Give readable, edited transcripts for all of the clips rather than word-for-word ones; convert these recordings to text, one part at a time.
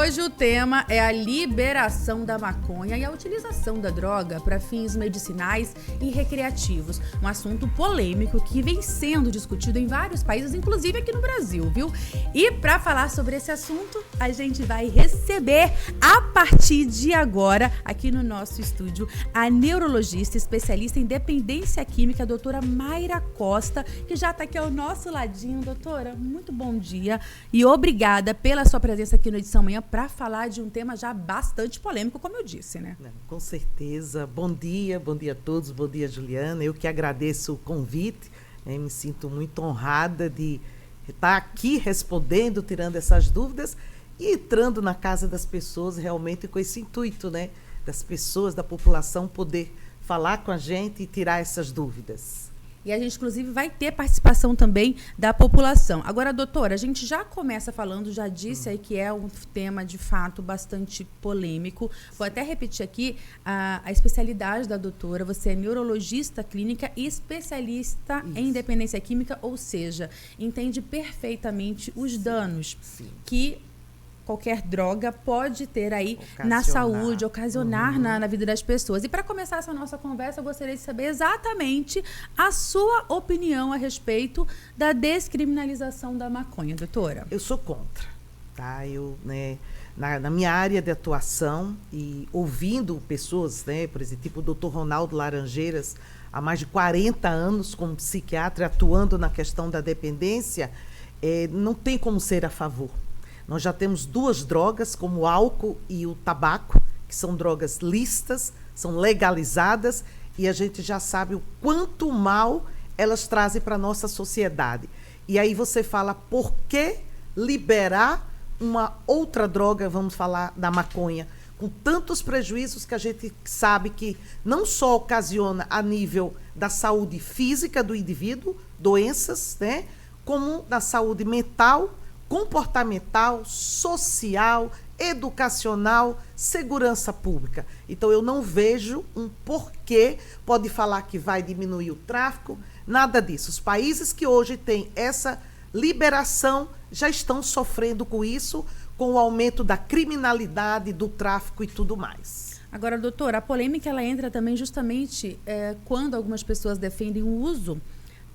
Hoje o tema é a liberação da maconha e a utilização da droga para fins medicinais e recreativos. Um assunto polêmico que vem sendo discutido em vários países, inclusive aqui no Brasil, viu? E para falar sobre esse assunto, a gente vai receber a partir de agora, aqui no nosso estúdio, a neurologista especialista em dependência química, a doutora Mayra Costa, que já está aqui ao nosso ladinho. Doutora, muito bom dia e obrigada pela sua presença aqui no Edição Manhã para falar de um tema já bastante polêmico, como eu disse, né? Com certeza. Bom dia a todos, bom dia, Juliana. Eu que agradeço o convite, me sinto muito honrada de estar aqui respondendo, tirando essas dúvidas e entrando na casa das pessoas realmente com esse intuito, né? Das pessoas, da população poder falar com a gente e tirar essas dúvidas. E a gente, inclusive, vai ter participação também da população. Agora, doutora, a gente já começa falando, já disse aí que é um tema, de fato, bastante polêmico. Vou até repetir aqui a especialidade da doutora. Você é neurologista clínica e especialista em dependência química, ou seja, entende perfeitamente os danos que qualquer droga pode ter aí na saúde, ocasionar na vida das pessoas. E para começar essa nossa conversa, eu gostaria de saber exatamente a sua opinião a respeito da descriminalização da maconha, doutora. Eu sou contra, tá? Na minha área de atuação e ouvindo pessoas, né, por exemplo, tipo o doutor Ronaldo Laranjeiras, há mais de 40 anos como psiquiatra, atuando na questão da dependência, não tem como ser a favor. Nós já temos duas drogas, como o álcool e o tabaco, que são drogas lícitas, são legalizadas, e a gente já sabe o quanto mal elas trazem para a nossa sociedade. E aí você fala, por que liberar uma outra droga, vamos falar da maconha, com tantos prejuízos que a gente sabe que não só ocasiona a nível da saúde física do indivíduo, doenças, né, como da saúde mental, comportamental, social, educacional, segurança pública. Então, eu não vejo um porquê, pode falar que vai diminuir o tráfico, nada disso. Os países que hoje têm essa liberação já estão sofrendo com isso, com o aumento da criminalidade, do tráfico e tudo mais. Agora, doutora, a polêmica ela entra também justamente quando algumas pessoas defendem o uso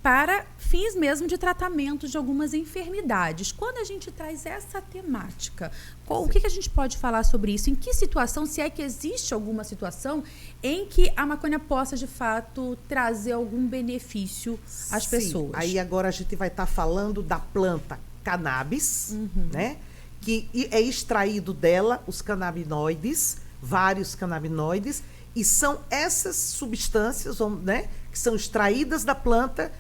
para fins mesmo de tratamento de algumas enfermidades. Quando a gente traz essa temática, o que a gente pode falar sobre isso? Em que situação, se é que existe alguma situação em que a maconha possa, de fato, trazer algum benefício às pessoas? Aí agora a gente vai estar falando da planta cannabis, né? Que é extraído dela os canabinoides, vários canabinoides, e são essas substâncias, né, que são extraídas da planta,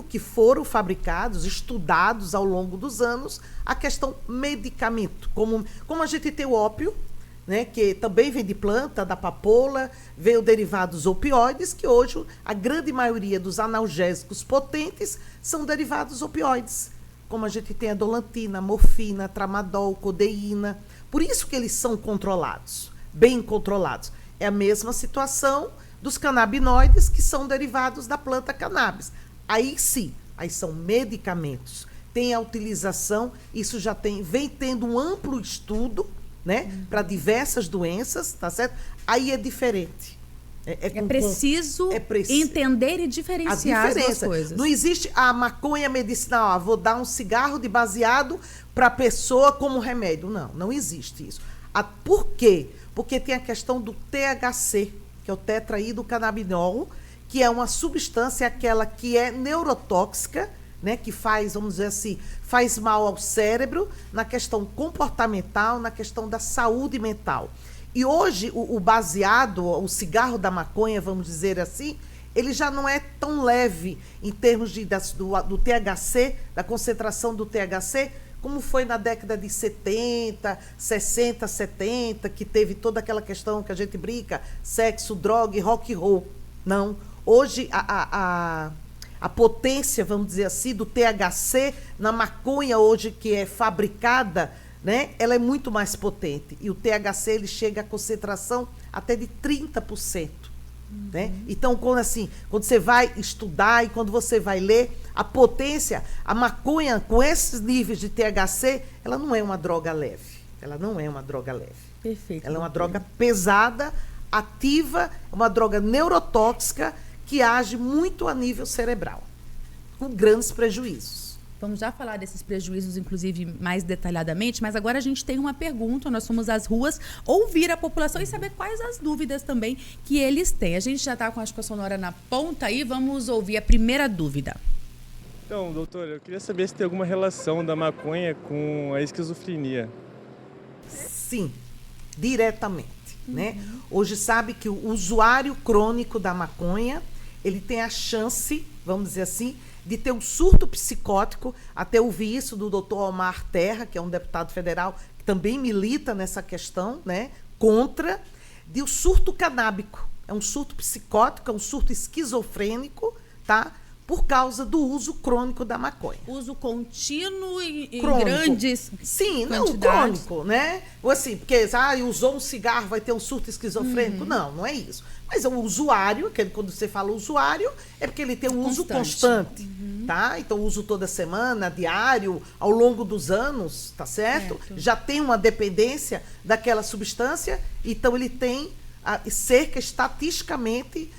que foram fabricados, estudados ao longo dos anos, a questão medicamento. Como a gente tem o ópio, né, que também vem de planta, da papoula, veio derivados opioides, que hoje a grande maioria dos analgésicos potentes são derivados opioides. Como a gente tem a dolantina, morfina, tramadol, codeína. Por isso que eles são controlados, bem controlados. É a mesma situação dos canabinoides, que são derivados da planta cannabis. Aí sim, aí são medicamentos. Tem a utilização, isso já vem tendo um amplo estudo, né, para diversas doenças, tá certo? Aí é diferente. É preciso entender e diferenciar as duas coisas. Não existe a maconha medicinal, vou dar um cigarro de baseado para a pessoa como remédio. Não existe isso. Por quê? Porque tem a questão do THC, que é o tetraidrocannabinol, que é uma substância, aquela que é neurotóxica, né, que faz, vamos dizer assim, faz mal ao cérebro, na questão comportamental, na questão da saúde mental. E hoje, o baseado, o cigarro da maconha, vamos dizer assim, ele já não é tão leve em termos do THC, da concentração do THC, como foi na década de 70, 60, 70, que teve toda aquela questão que a gente brinca, sexo, droga e rock and roll. Não. Hoje, a potência, vamos dizer assim, do THC na maconha hoje que é fabricada, né, ela é muito mais potente. E o THC ele chega a concentração até de 30%. Né? Então, quando você vai estudar e quando você vai ler, a potência, a maconha com esses níveis de THC, ela não é uma droga leve. Ela não é uma droga leve. Perfeito. Ela é uma droga pesada, ativa, uma droga neurotóxica que age muito a nível cerebral, com grandes prejuízos. Vamos já falar desses prejuízos, inclusive, mais detalhadamente, mas agora a gente tem uma pergunta, nós fomos às ruas ouvir a população e saber quais as dúvidas também que eles têm. A gente já está com a sonora na ponta aí, vamos ouvir a primeira dúvida. Então, doutor, eu queria saber se tem alguma relação da maconha com a esquizofrenia. Sim, diretamente, né? Hoje sabe que o usuário crônico da maconha, ele tem a chance, vamos dizer assim, de ter um surto psicótico. Até ouvi isso do Dr. Omar Terra, que é um deputado federal, que também milita nessa questão, né? Contra, de um surto canábico. É um surto psicótico, é um surto esquizofrênico, tá? Por causa do uso crônico da maconha. Uso contínuo e em Crônico. grandes Sim, não quantidades. crônico, né? Ou assim, porque usou um cigarro, vai ter um surto esquizofrênico. Não é isso. Mas é um usuário, que quando você fala usuário, é porque ele tem um uso constante, tá? Então, uso toda semana, diário, ao longo dos anos, tá certo? Já tem uma dependência daquela substância, então ele tem cerca, estatisticamente,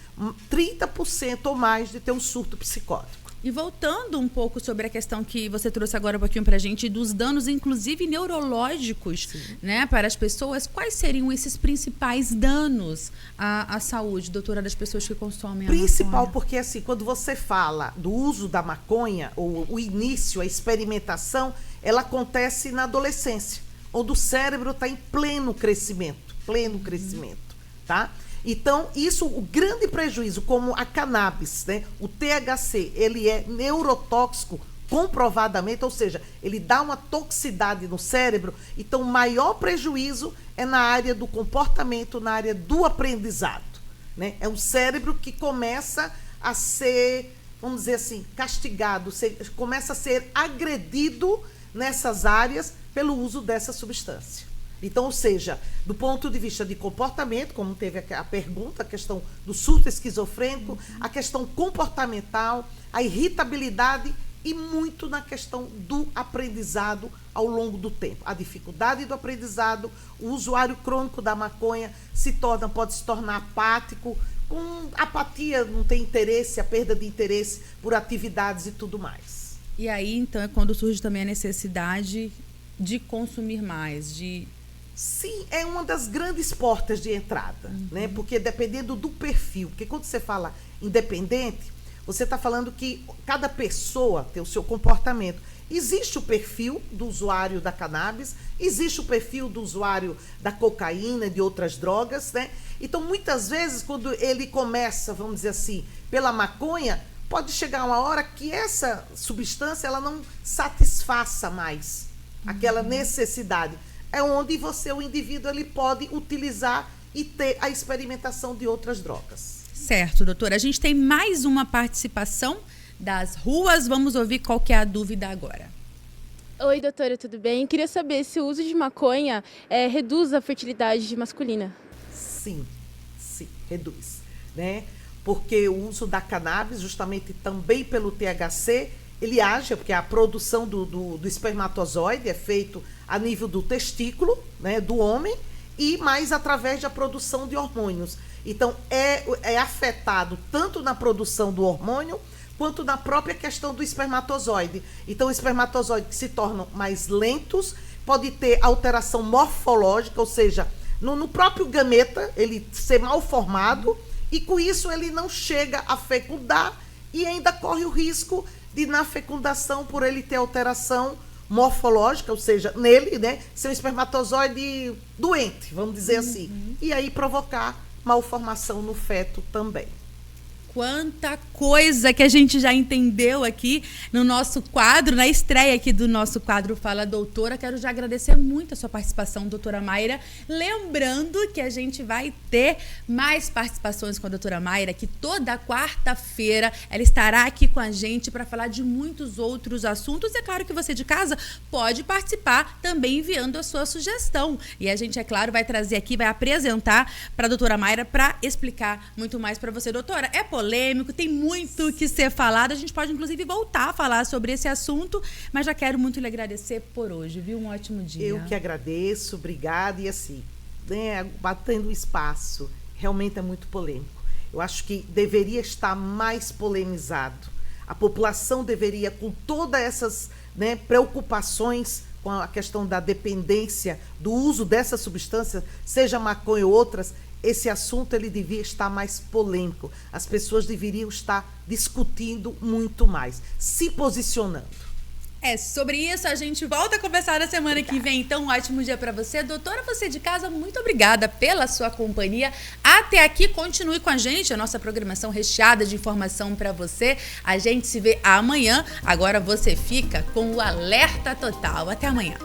30% ou mais de ter um surto psicótico. E voltando um pouco sobre a questão que você trouxe agora um pouquinho pra gente, dos danos, inclusive neurológicos, né, para as pessoas, quais seriam esses principais danos à saúde, doutora, das pessoas que consomem a Principal, maconha? porque assim, quando você fala do uso da maconha, o início, a experimentação, ela acontece na adolescência, onde o cérebro está em pleno crescimento, tá? Então, isso, o grande prejuízo, como a cannabis, né? O THC, ele é neurotóxico comprovadamente, ou seja, ele dá uma toxicidade no cérebro, então o maior prejuízo é na área do comportamento, na área do aprendizado, né? É um cérebro que começa a ser, vamos dizer assim, castigado, começa a ser agredido nessas áreas pelo uso dessa substância. Então, ou seja, do ponto de vista de comportamento, como teve a pergunta, a questão do surto esquizofrênico, a questão comportamental, a irritabilidade e muito na questão do aprendizado ao longo do tempo. A dificuldade do aprendizado, o usuário crônico da maconha pode se tornar apático, com apatia, não tem interesse, a perda de interesse por atividades e tudo mais. E aí, então, é quando surge também a necessidade de consumir mais, de... Sim, é uma das grandes portas de entrada, né? Porque dependendo do perfil, porque quando você fala independente, você está falando que cada pessoa tem o seu comportamento. Existe o perfil do usuário da cannabis, existe o perfil do usuário da cocaína e de outras drogas, né? Então, muitas vezes, quando ele começa, vamos dizer assim, pela maconha, pode chegar uma hora que essa substância ela não satisfaça mais aquela necessidade. É onde o indivíduo, ele pode utilizar e ter a experimentação de outras drogas. Certo, doutora. A gente tem mais uma participação das ruas. Vamos ouvir qual que é a dúvida agora. Oi, doutora, tudo bem? Queria saber se o uso de maconha reduz a fertilidade masculina. Sim, reduz, né? Porque o uso da cannabis, justamente também pelo THC, ele age, porque a produção do espermatozoide é feito a nível do testículo, né, do homem, e mais através da produção de hormônios. Então, é afetado tanto na produção do hormônio, quanto na própria questão do espermatozoide. Então, o espermatozoide que se tornam mais lentos, pode ter alteração morfológica, ou seja, no próprio gameta, ele ser mal formado, e com isso ele não chega a fecundar, e ainda corre o risco de, na fecundação, por ele ter alteração morfológica, ou seja, nele, né, ser um espermatozoide doente, vamos dizer assim, e aí provocar malformação no feto também. Quanta coisa que a gente já entendeu aqui no nosso quadro, na estreia aqui do nosso quadro Fala Doutora. Quero já agradecer muito a sua participação, doutora Mayra. Lembrando que a gente vai ter mais participações com a doutora Mayra, que toda quarta-feira ela estará aqui com a gente para falar de muitos outros assuntos. E é claro que você de casa pode participar também enviando a sua sugestão. E a gente, é claro, vai trazer aqui, vai apresentar para a doutora Mayra para explicar muito mais para você. Doutora, é polêmico? polêmico, tem muito que ser falado. A gente pode, inclusive, voltar a falar sobre esse assunto, mas já quero muito lhe agradecer por hoje, viu? Um ótimo dia. Eu que agradeço, obrigada. E assim, né, batendo o espaço, realmente é muito polêmico. Eu acho que deveria estar mais polemizado. A população deveria, com todas essas, né, preocupações com a questão da dependência, do uso dessa substância, seja maconha ou outras, esse assunto ele devia estar mais polêmico. As pessoas deveriam estar discutindo muito mais, se posicionando. Sobre isso a gente volta a conversar na semana que vem. Então, um ótimo dia para você. Doutora, você de casa, muito obrigada pela sua companhia. Até aqui, continue com a gente, a nossa programação recheada de informação para você. A gente se vê amanhã. Agora você fica com o Alerta Total. Até amanhã.